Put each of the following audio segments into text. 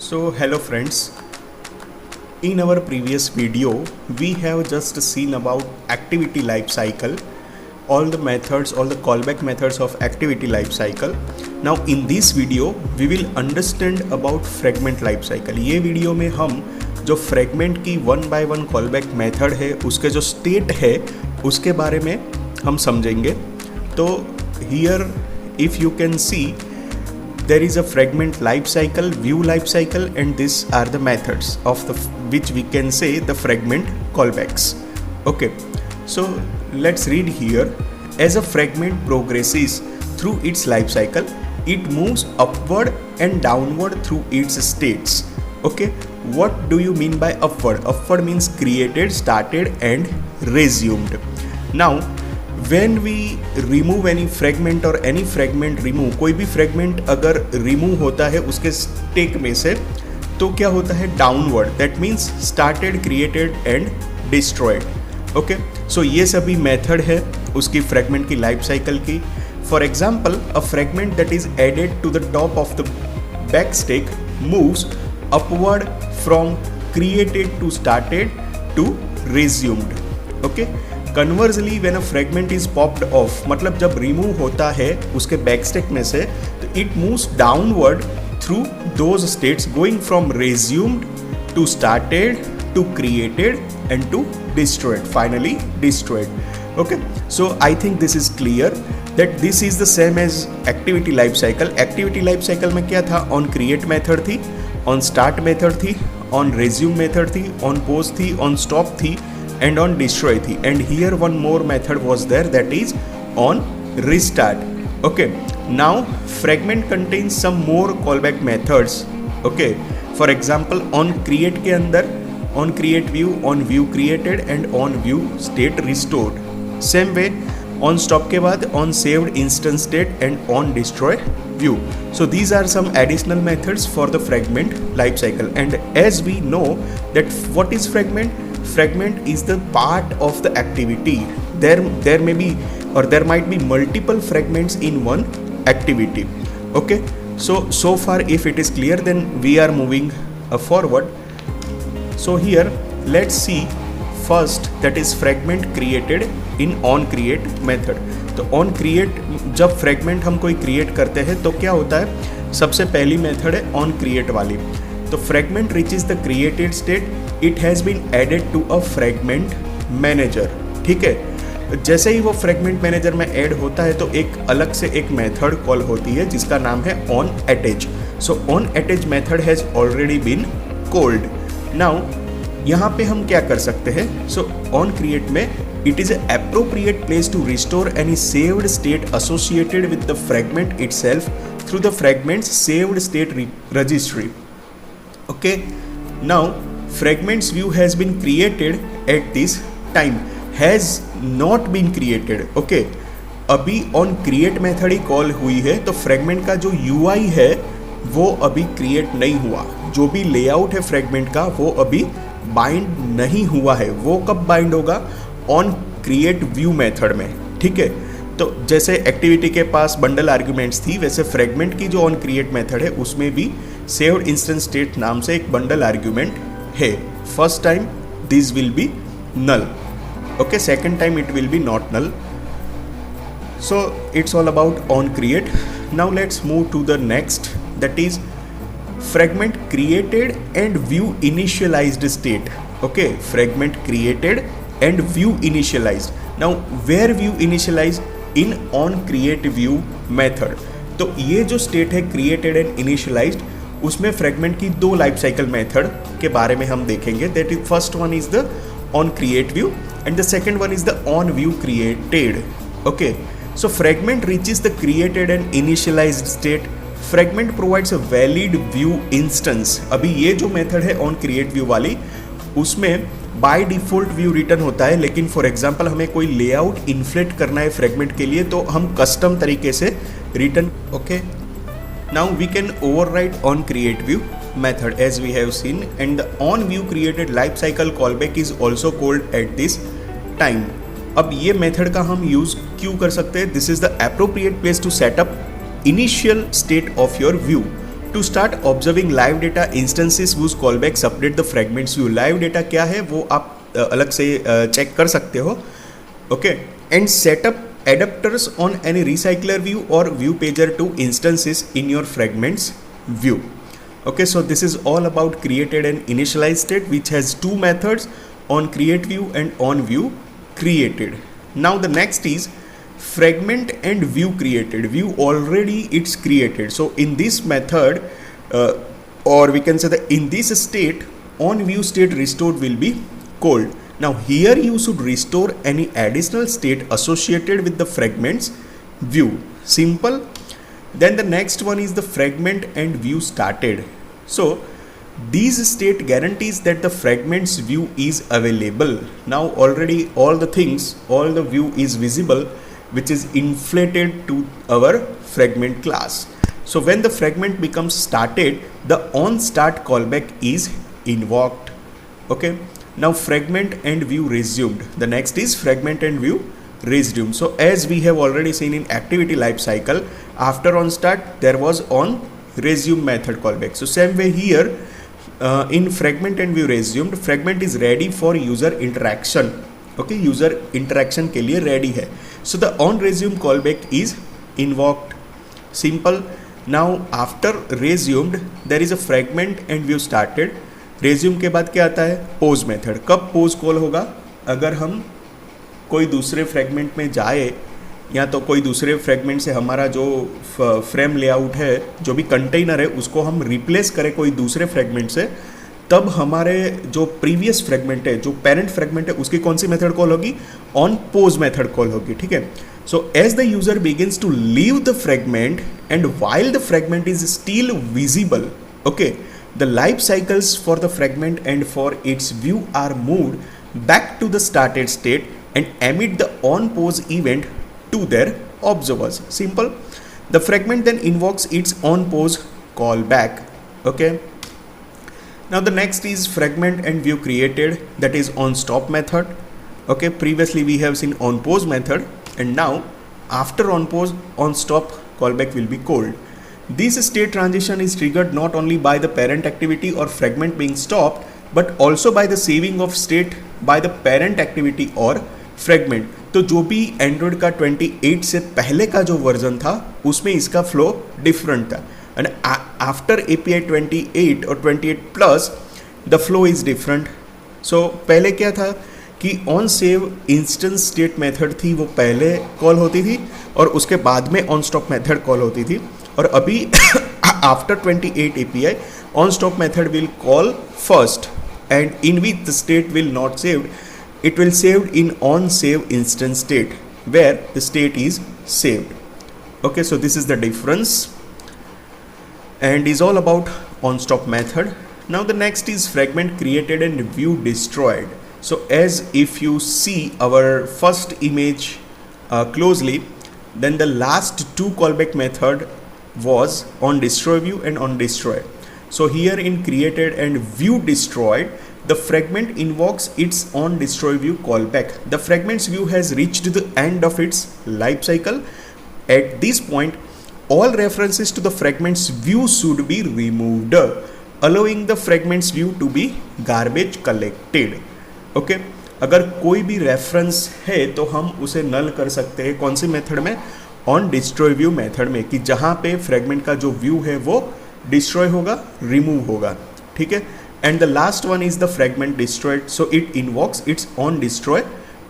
So hello friends, in our previous video we have just seen about activity life cycle, all the methods, all the callback methods of activity life cycle. Now in this video we will understand about fragment life cycle. ये video में हम जो fragment की one by one callback method है उसके जो state है उसके बारे में हम समझेंगे. तो here if you can see there is a fragment life cycle, view life cycle, and these are the methods of the which we can say the fragment callbacks. Okay, so let's read here. As a fragment progresses through its life cycle, it moves upward and downward through its states. Okay, what do you mean by upward? Upward means created, started, and resumed. Now when we remove any fragment or any fragment remove, कोई भी fragment अगर remove होता है उसके stake में से तो क्या होता है downward, that means started, created and destroyed. Okay, so ये सभी method है उसकी fragment की life cycle की. For example, a fragment that is added to the top of the back stack moves upward from created to started to resumed. Okay, conversely when a fragment is popped of, मतलब जब remove होता है उसके back stack में से तो it moves downward through those states going from resumed to started to created and to destroyed, finally destroyed. Okay, so I think this is clear that this is the same as activity life cycle. Activity life cycle में क्या था, on create method थी, on start method थी, on resume method थी, on pause थी, on stop थी and on destroy thi, and here one more method was there, that is on restart. Okay, now fragment contains some more callback methods. Okay, for example on create के अंदर on create view, on view created and on view state restored. Same way on stop के बाद on saved instance state and on destroy view. So these are some additional methods for the fragment life cycle. And as we know that what is fragment? Fragment is the part of the activity. There may be or there might be multiple fragments in one activity. Okay, so far if it is clear, then we are moving forward. So here let's see first, that is fragment created in on create method. तो on create जब fragment हम कोई create करते हैं तो क्या होता है, सबसे पहली मेथड है on create वाली. तो fragment reaches the created state, it has been added to a fragment manager. ठीक है, जैसे ही वो fragment manager में ऐड होता है तो एक अलग से एक मेथड कॉल होती है जिसका नाम है on attach. So on attach method has already been called. Now यहाँ पे हम क्या कर सकते हैं, so on create में it is an appropriate place to restore any saved state associated with the fragment itself through the fragment's saved state registry. Okay, now fragments view has been created at this time, has not been created. Okay, अभी on create method he call हुई है तो fragment का जो UI है वो अभी create नहीं हुआ, जो भी layout है fragment का वो अभी bind नहीं हुआ है. वो कब bind होगा, on create view method में. ठीक है, तो जैसे एक्टिविटी के पास बंडल आर्ग्यूमेंट्स थी वैसे फ्रेगमेंट की जो ऑन क्रिएट मेथड है उसमें भी सेव्ड इंस्टेंस स्टेट नाम से एक बंडल आर्ग्यूमेंट है. First time this will be null, okay, second time it will be not null. So it's all about on create. Now let's move to the next, that is fragment created and view initialized state. Okay, fragment created and view initialized. Now where view initialized, in on create view method. तो ये जो state है created and initialized, उसमें fragment की दो life cycle method के बारे में हम देखेंगे. That is first one is the on create view and the second one is the on view created. Okay, so fragment reaches the created and initialised state. Fragment provides a valid view instance. अभी ये जो method है on create view वाली, उसमें by default view return होता है, लेकिन for example हमें कोई लेआउट इन्फ्लेट करना है फ्रेगमेंट के लिए तो हम कस्टम तरीके से return. Okay, now we can overwrite on create view method as we have seen, and the on view created life cycle callback is also called at this time. अब ये मेथड का हम यूज क्यों कर सकते हैं, this is the appropriate place to set up initial state of your view. To start observing live data instances whose callbacks update the fragments view. Live data क्या है वो आप अलग से चेक कर सकते हो, okay. And setup adapters on any recycler view or view pager to instances in your fragments view. Okay, so this is all about created and initialized state, which has two methods, on create view and on view created. Now the next is fragment and view created. View already it's created, so in this method or we can say that in this state on view state restored will be called. Now here you should restore any additional state associated with the fragments view. Simple. Then the next one is the fragment and view started. So these state guarantees that the fragments view is available. Now already all the things, all the view is visible, which is inflated to our fragment class. So when the fragment becomes started, the on start callback is invoked. Okay. Now fragment and view resumed. The next is fragment and view resumed. So as we have already seen in activity lifecycle, after on start there was on resume method callback. So same way here in fragment and view resumed, fragment is ready for user interaction. Okay, user interaction के लिए ready है. So the on resume callback is invoked. Simple. Now after resumed there is a fragment and view started. Resume के बाद क्या आता है? Pose method. कब pose call होगा? अगर हम कोई दूसरे फ्रेगमेंट में जाए या तो कोई दूसरे फ्रेगमेंट से हमारा जो फ्रेम लेआउट है, जो भी कंटेनर है, उसको हम रिप्लेस करें कोई दूसरे फ्रेगमेंट से, तब हमारे जो प्रीवियस फ्रेगमेंट है, जो पेरेंट फ्रेगमेंट है, उसकी कौन सी मेथड कॉल होगी? ऑन पोज मेथड कॉल होगी. ठीक है. So as the user begins to leave the fragment and while the fragment is still visible, okay, the life cycles for the fragment and for its view are moved back to the started state and emit the on pause event to their observers. Simple. The fragment then invokes its on pause callback. Okay. Now the next is fragment and view created, that is on stop method. Okay, previously we have seen on pause method, and now after on pause on stop callback will be called. This state transition is triggered not only by the parent activity or fragment being stopped, but also by the saving of state by the parent activity or fragment. तो जो भी Android का 28 से पहले का जो version था उसमें इसका फ्लो डिफरेंट था, एंड आफ्टर API 28 और 28 plus the flow is different. So पहले क्या था कि on save instance state method थी, वो पहले कॉल होती थी और उसके बाद में ऑन स्टॉप मेथड कॉल होती थी. और अभी after 28 API on stop method will call first, and in which the state will not saved, it will saved in on save instance state where the state is saved. Okay, so this is the difference and is all about on stop method. Now the next is fragment created and view destroyed. So as if you see our first image closely, then the last two callback method was on destroy view and on destroy. So here in created and view destroyed, the fragment invokes its on destroy view callback. The fragment's view has reached the end of its life cycle. At this point, all references to the fragment's view should be removed, allowing the fragment's view to be garbage collected. Okay, अगर कोई भी reference है तो हम उसे नल कर सकते हैं. कौन सी मेथड में? ऑन डिस्ट्रॉय व्यू मेथड में, कि जहाँ पे फ्रेगमेंट का जो व्यू है वो डिस्ट्रॉय होगा, रिमूव होगा. ठीक है. And the last one is the fragment destroyed, so it invokes its on destroy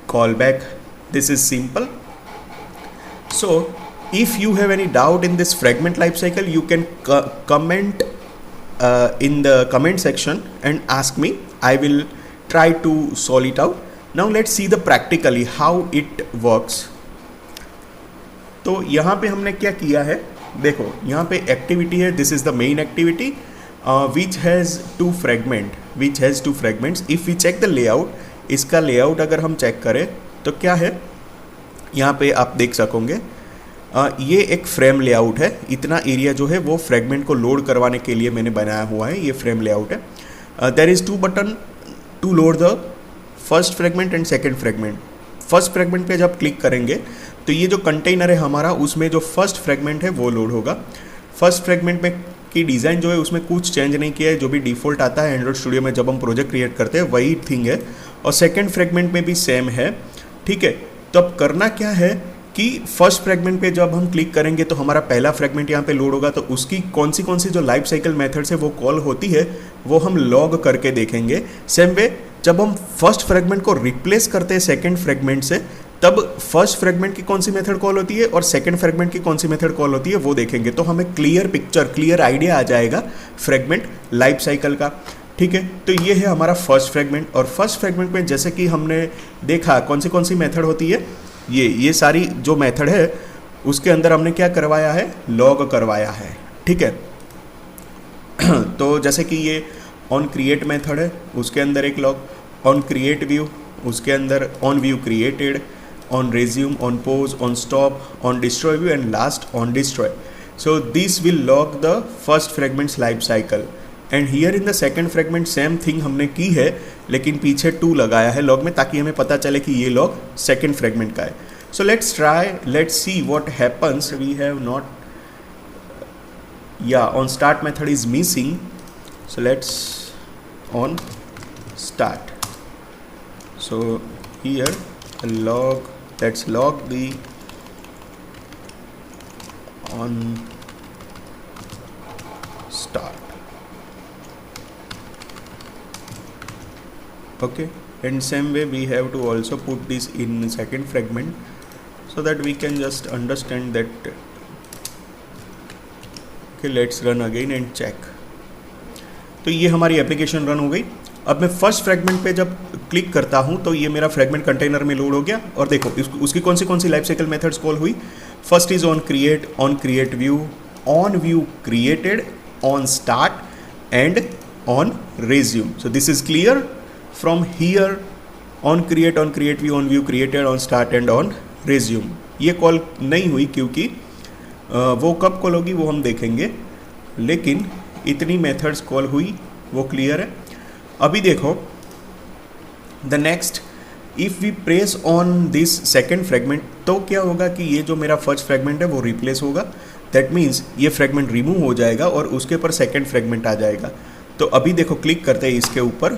callback. This is simple. So if you have any doubt in this fragment lifecycle, you can comment in the comment section and ask me. I will try to solve it out. Now let's see the practically how it works. तो यहाँ पे हमने क्या किया है, देखो यहाँ पे एक्टिविटी है, this is the main activity which has two fragments. If we check the layout, इसका लेआउट अगर हम चेक करें तो क्या है, यहाँ पे आप देख सकोगे ये एक फ्रेम लेआउट है. इतना एरिया जो है वो फ्रेगमेंट को लोड करवाने के लिए मैंने बनाया हुआ है, ये फ्रेम लेआउट है. There is 2 button to load the first fragment and second fragment. First fragment पे जब क्लिक करेंगे तो ये जो कंटेनर है हमारा, उसमें जो फर्स्ट फ्रेगमेंट है वो लोड होगा. फर्स्ट फ्रेगमेंट में कि डिज़ाइन जो है उसमें कुछ चेंज नहीं किया है, जो भी डिफ़ॉल्ट आता है एंड्रॉइड स्टूडियो में जब हम प्रोजेक्ट क्रिएट करते हैं वही थिंग है, और सेकेंड फ्रेगमेंट में भी सेम है, ठीक है। तो अब करना क्या है कि फर्स्ट फ्रेगमेंट पे जब हम क्लिक करेंगे तो हमारा पहला फ्रेगमेंट यहाँ पे लोड होगा, तो उसकी कौन सी जो लाइफ साइकिल मेथड्स है वो कॉल होती है वो हम लॉग करके देखेंगे। सेम वे जब हम फर्स्ट फ्रेगमेंट को रिप्लेस करते हैं सेकेंड फ्रेगमेंट से, तब फर्स्ट फ्रेगमेंट की कौन सी मेथड कॉल होती है और सेकेंड फ्रेगमेंट की कौन सी मेथड कॉल होती है वो देखेंगे, तो हमें क्लियर पिक्चर, क्लियर आइडिया आ जाएगा फ्रेगमेंट लाइफ साइकिल का, ठीक है। तो ये है हमारा फर्स्ट फ्रेगमेंट, और फर्स्ट फ्रेगमेंट में जैसे कि हमने देखा कौन सी मेथड होती है, ये सारी जो मेथड है उसके अंदर हमने क्या करवाया है, लॉग करवाया है, ठीक है। तो जैसे कि ये ऑन क्रिएट मेथड है, उसके अंदर एक लॉग, ऑन क्रिएट व्यू उसके अंदर on view created, on resume, on pose, on stop, on destroy view and last on destroy. So this will log the first fragments life cycle, and here in the second fragment same thing हमने की है, लेकिन पीछे 2 लगाया है log में ताकि हमें पता चले कि ये लॉग सेकेंड फ्रेगमेंट का है। So let's try, let's see what happens. We have not, yeah on start method is missing, so let's on start. So here log, let's log the on start, okay, and same way we have to also put this in second fragment so that we can just understand that, okay, let's run again and check। तो ये हमारी application run हो गई। अब मैं first fragment पे जब click करता हूँ तो ये मेरा फ्रेगमेंट कंटेनर में लोड हो गया, और देखो उसकी कौन सी लाइफ साइकिल मेथड्स कॉल हुई। First is on create view, on view created, on start and on resume. So this is clear from here, on create view, on view created, on start and on resume. ये call नहीं हुई क्योंकि वो कब call होगी वो हम देखेंगे, लेकिन इतनी मेथड्स कॉल हुई वो क्लियर है। अभी देखो the next, if we press on this second fragment तो क्या होगा कि ये जो मेरा फर्स्ट फ्रेगमेंट है वो रिप्लेस होगा, दैट मीन्स ये फ्रेगमेंट रिमूव हो जाएगा और उसके ऊपर सेकेंड फ्रेगमेंट आ जाएगा। तो अभी देखो क्लिक करते हैं इसके ऊपर,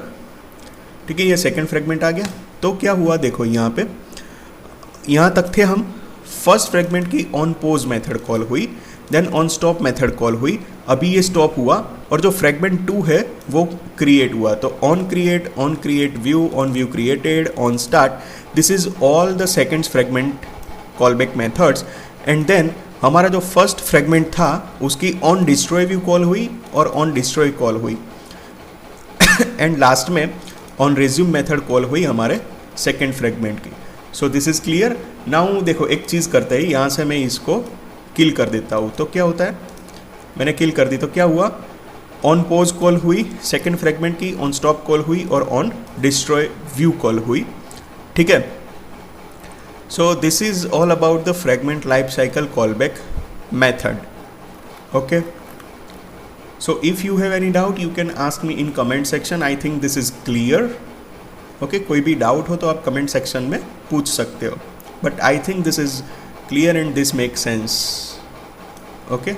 ठीक है, ये सेकेंड फ्रेगमेंट आ गया। तो क्या हुआ देखो यहाँ पे, यहाँ तक थे हम, फर्स्ट फ्रेगमेंट की ऑन पोज मेथड कॉल हुई, then on stop method call हुई, अभी ये स्टॉप हुआ, और जो फ्रेगमेंट 2 है वो क्रिएट हुआ। तो on create view, on view created, on start, this is all the seconds fragment callback methods. And then हमारा जो फर्स्ट फ्रेगमेंट था उसकी ऑन डिस्ट्रॉय व्यू कॉल हुई और ऑन डिस्ट्रॉय कॉल हुई एंड लास्ट में ऑन रेज्यूम मेथड कॉल हुई हमारे सेकेंड फ्रेगमेंट की। So this is clear. Now देखो एक चीज़ करते हैं, यहाँ से मैं इसको किल कर देता हूँ तो क्या होता है, मैंने किल कर दी तो क्या हुआ, ऑन पोज कॉल हुई सेकेंड फ्रेगमेंट की, ऑन स्टॉप कॉल हुई और ऑन डिस्ट्रॉय व्यू कॉल हुई, ठीक है। So this is all about the fragment life cycle callback method, okay. So if you have any doubt you can ask me in comment section. I think this is clear, okay. कोई भी doubt हो तो आप comment section में पूछ सकते हो, but I think this is clear and this makes sense, okay।